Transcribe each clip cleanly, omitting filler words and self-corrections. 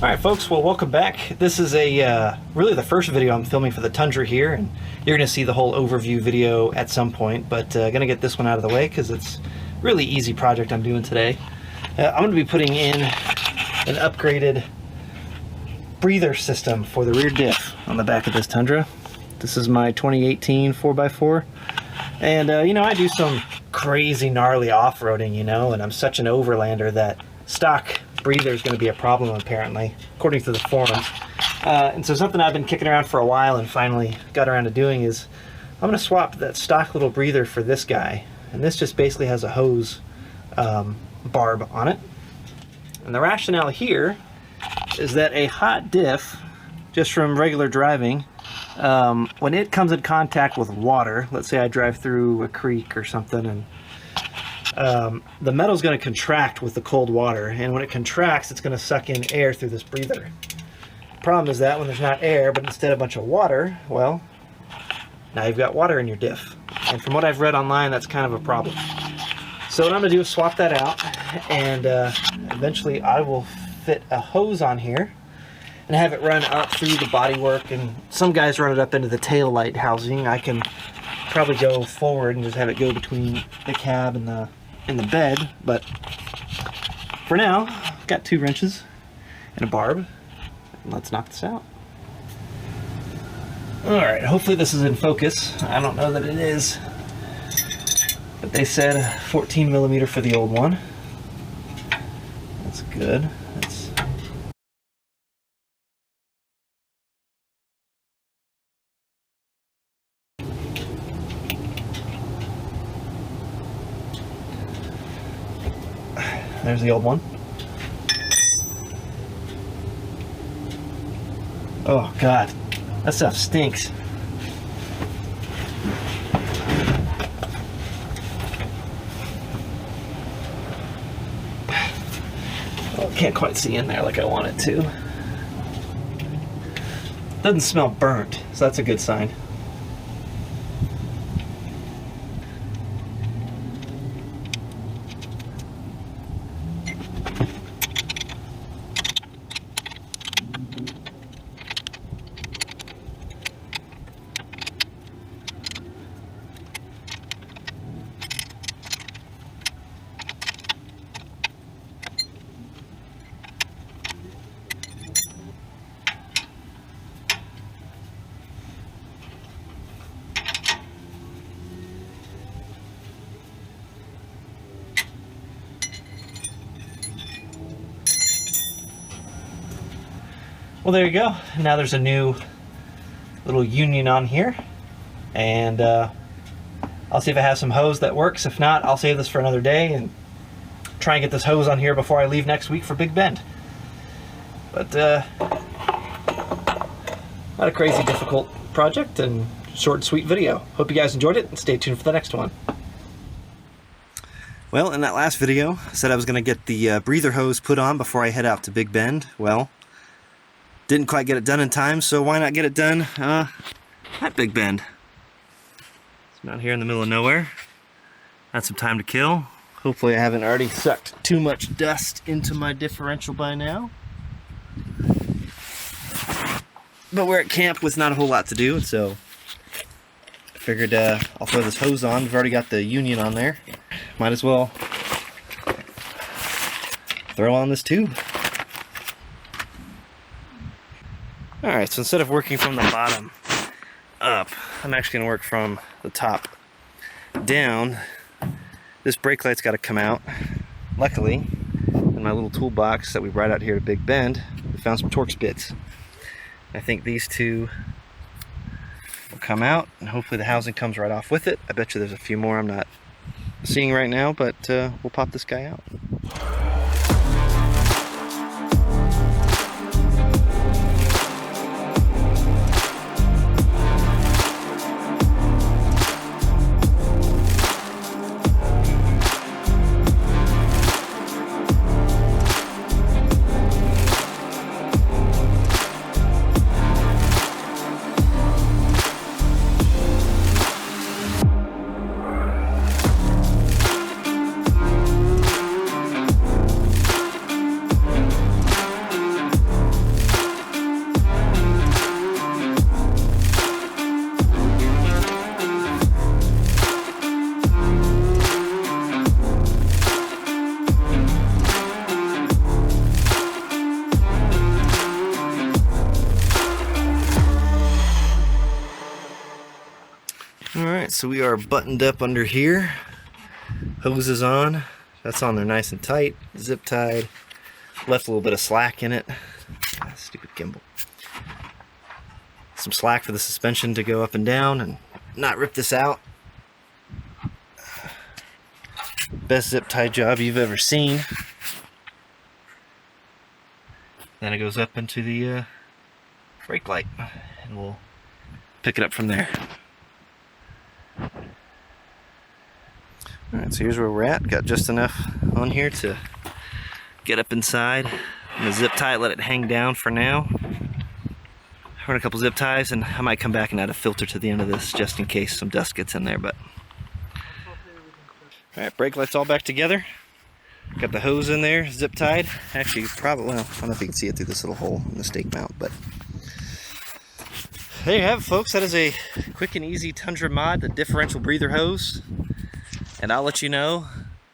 Alright folks, well welcome back. This is really the first video I'm filming for the Tundra here, and you're going to see the whole overview video at some point, but going to get this one out of the way because it's a really easy project I'm doing today. I'm going to be putting in an upgraded breather system for the rear diff on the back of this Tundra. This is my 2018 4x4, and you know, I do some crazy gnarly off-roading, you know, and I'm such an overlander that stock breather is going to be a problem apparently, according to the forums. And so something I've been kicking around for a while and finally got around to doing is I'm going to swap that stock little breather for this guy. And this just basically has a hose barb on it. And the rationale here is that a hot diff, just from regular driving, when it comes in contact with water, let's say I drive through a creek or something, and the metal's going to contract with the cold water, and when it contracts it's going to suck in air through this breather. Problem is that when there's not air but instead a bunch of water, well, now you've got water in your diff, and from what I've read online that's kind of a problem. So what I'm going to do is swap that out, and eventually I will fit a hose on here and have it run up through the bodywork, and some guys run it up into the tail light housing. I can probably go forward and just have it go between the cab and the bed, but for now I've got 2 wrenches and a barb, and let's knock this out. Alright, hopefully this is in focus. I don't know that it is, but they said 14mm for the old one. That's good. There's the old one. Oh God, that stuff stinks. Oh, can't quite see in there like I want it to. Doesn't smell burnt, so that's a good sign. Well, there you go. Now there's a new little union on here, and I'll see if I have some hose that works. If not, I'll save this for another day and try and get this hose on here before I leave next week for Big Bend. But not a crazy difficult project, and short and sweet video. Hope you guys enjoyed it, and stay tuned for the next one. Well, in that last video I said I was going to get the breather hose put on before I head out to Big Bend. Well, didn't quite get it done in time, so why not get it done at Big Bend? I'm out here in the middle of nowhere. Had some time to kill. Hopefully I haven't already sucked too much dust into my differential by now. But we're at camp with not a whole lot to do, so I figured I'll throw this hose on. We've already got the union on there. Might as well throw on this tube. Alright, so instead of working from the bottom up, I'm actually going to work from the top down. This brake light's got to come out. Luckily, in my little toolbox that we brought out here to Big Bend, we found some Torx bits. I think these two will come out, and hopefully the housing comes right off with it. I bet you there's a few more I'm not seeing right now, but we'll pop this guy out. so we are buttoned up under here. Hose is on. That's on there nice and tight. Zip tied. Left a little bit of slack in it. Ah, stupid gimbal. Some slack for the suspension to go up and down and not rip this out. Best zip tie job you've ever seen. Then it goes up into the brake light, and we'll pick it up from there. Alright, so here's where we're at. Got just enough on here to get up inside. I'm going to zip tie it, let it hang down for now. Run a couple zip ties, and I might come back and add a filter to the end of this just in case some dust gets in there. But alright, brake lights all back together. Got the hose in there, zip tied. Actually, probably, well, I don't know if you can see it through this little hole in the stake mount, but there you have it, folks. That is a quick and easy Tundra mod, the differential breather hose. And I'll let you know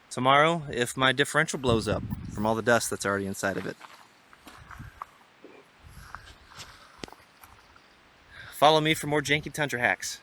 tomorrow if my differential blows up from all the dust that's already inside of it. Follow me for more janky Tundra hacks.